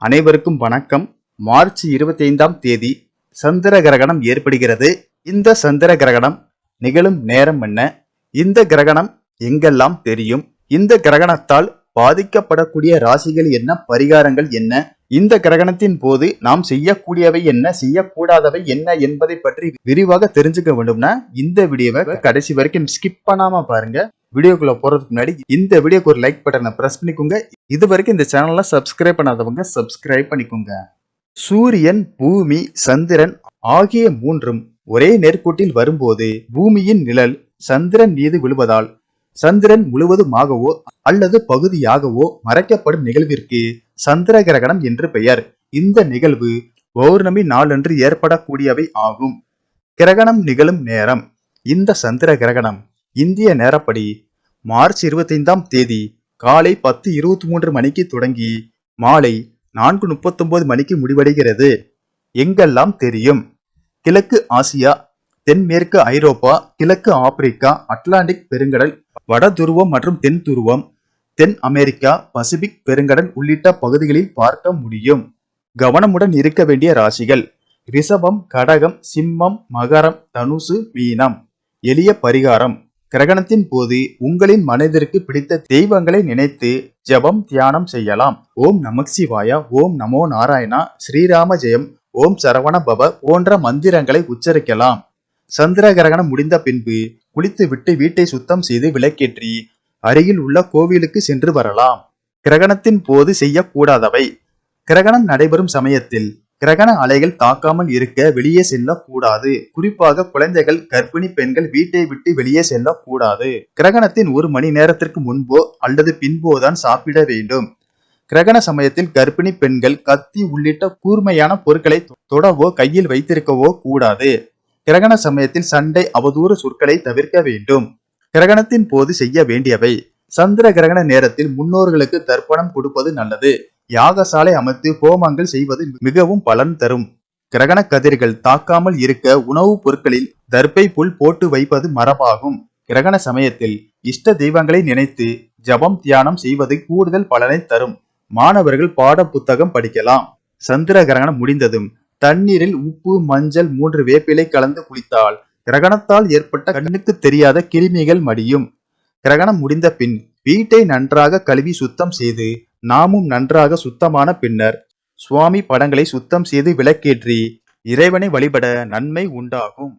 அனைவருக்கும் வணக்கம். மார்ச் 25ஆம் தேதி சந்திர கிரகணம் ஏற்படுகிறது. இந்த சந்திர கிரகணம் நிகழும் நேரம் என்ன? இந்த கிரகணம் எங்கெல்லாம் தெரியும்? இந்த கிரகணத்தால் பாதிக்கப்படக்கூடிய ராசிகள் என்ன? பரிகாரங்கள் என்ன? இந்த கிரகணத்தின் போது நாம் செய்யக்கூடியவை என்ன, செய்யக்கூடாதவை என்ன என்பதை பற்றி விரிவாக தெரிஞ்சுக்க வேண்டும்னா இந்த வீடியோவை கடைசி வரைக்கும் ஸ்கிப் பண்ணாம பாருங்க. வீடியோக்குள்ள போறதுக்கு முன்னாடி இந்த வீடியோக்கு ஒரு லைக் பட்டனை பிரஸ் பண்ணிக்கோங்க. இது வரைக்கும் இந்த சேனல்ல சப்ஸ்கிரைப் பண்ணாதவங்க சப்ஸ்கிரைப் பண்ணிக்கோங்க. சூரியன், பூமி, சந்திரன் ஆகிய மூன்றும் ஒரே நேர்கோட்டில் வரும்போது பூமியின் நிழல் சந்திரன் மீது விழுவதால் சந்திரன் முழுவதுமாகவோ அல்லது பகுதியாகவோ மறைக்கப்படும் நிகழ்விற்கு சந்திர கிரகணம் என்று பெயர். இந்த நிகழ்வு பௌர்ணமி நாளன்று ஏற்படக்கூடியவை ஆகும். கிரகணம் நிகழும் நேரம். இந்த சந்திர கிரகணம் இந்திய நேரப்படி மார்ச் 25ஆம் தேதி காலை 10:23 மணிக்கு தொடங்கி மாலை 4:39 மணிக்கு முடிவடைகிறது. எங்கெல்லாம் தெரியும்? கிழக்கு ஆசியா, தென்மேற்கு ஐரோப்பா, கிழக்கு ஆப்பிரிக்கா, அட்லாண்டிக் பெருங்கடல், வட துருவம் மற்றும் தென் துருவம், தென் அமெரிக்கா, பசிபிக் பெருங்கடல் உள்ளிட்ட பகுதிகளில் பார்க்க முடியும். கவனமுடன் இருக்க வேண்டிய ராசிகள்: ரிஷபம், கடகம், சிம்மம், மகரம், தனுசு, மீனம். எளிய பரிகாரம்: கிரகணத்தின் போது உங்களின் மனதிற்கு பிடித்த தெய்வங்களை நினைத்து ஜபம், தியானம் செய்யலாம். ஓம் நமசிவாய, ஓம் நமோ நாராயணா, ஸ்ரீராம ஜெயம், ஓம் சரவண பவ போன்ற மந்திரங்களை உச்சரிக்கலாம். சந்திர கிரகணம் முடிந்த பின்பு குளித்துவிட்டு வீட்டை சுத்தம் செய்து விளக்கேற்றி அருகில் உள்ள கோவிலுக்கு சென்று வரலாம். கிரகணத்தின் போது செய்யக்கூடாதவை: கிரகணம் நடைபெறும் சமயத்தில் கிரகண அலைகள் தாக்காமல் இருக்க வெளியே செல்லக்கூடாது. குறிப்பாக குழந்தைகள், கர்ப்பிணி பெண்கள் வீட்டை விட்டு வெளியே செல்லக்கூடாது. கிரகணத்தின் 1 மணி நேரத்திற்கு முன்போ அல்லது பின்போதான் சாப்பிட வேண்டும். கிரகண சமயத்தில் கர்ப்பிணி பெண்கள் கத்தி உள்ளிட்ட கூர்மையான பொருட்களை தொடவோ கையில் வைத்திருக்கவோ கூடாது. கிரகண சமயத்தில் சண்டை, அவதூறு சொற்களை தவிர்க்க வேண்டும். கிரகணத்தின் போது செய்ய வேண்டியவை: சந்திர கிரகண நேரத்தில் முன்னோர்களுக்கு தர்ப்பணம் கொடுப்பது நல்லது. யாகசாலை அமைத்து ஹோமங்கள் செய்வது மிகவும் பலன் தரும். கிரகண கதிர்கள் தாக்காமல் இருக்க உணவுப் பொருட்களில் தர்ப்பை புல் போட்டு வைப்பது மரபாகும். கிரகண சமயத்தில் இஷ்ட தெய்வங்களை நினைத்து ஜபம், தியானம் செய்வது கூடுதல் பலனை தரும். மாணவர்கள் பாட புத்தகம் படிக்கலாம். சந்திர கிரகணம் முடிந்ததும் தண்ணீரில் உப்பு, மஞ்சள், 3 வேப்பிலை கலந்து குளித்தால் கிரகணத்தால் ஏற்பட்ட கண்ணுக்கு தெரியாத கிருமிகள் மடியும். கிரகணம் முடிந்த பின் வீட்டை நன்றாக கழுவி சுத்தம் செய்து நாமும் நன்றாக சுத்தமான பின்னர் சுவாமி படங்களை சுத்தம் செய்து விளக்கேற்றி இறைவனை வழிபட நன்மை உண்டாகும்.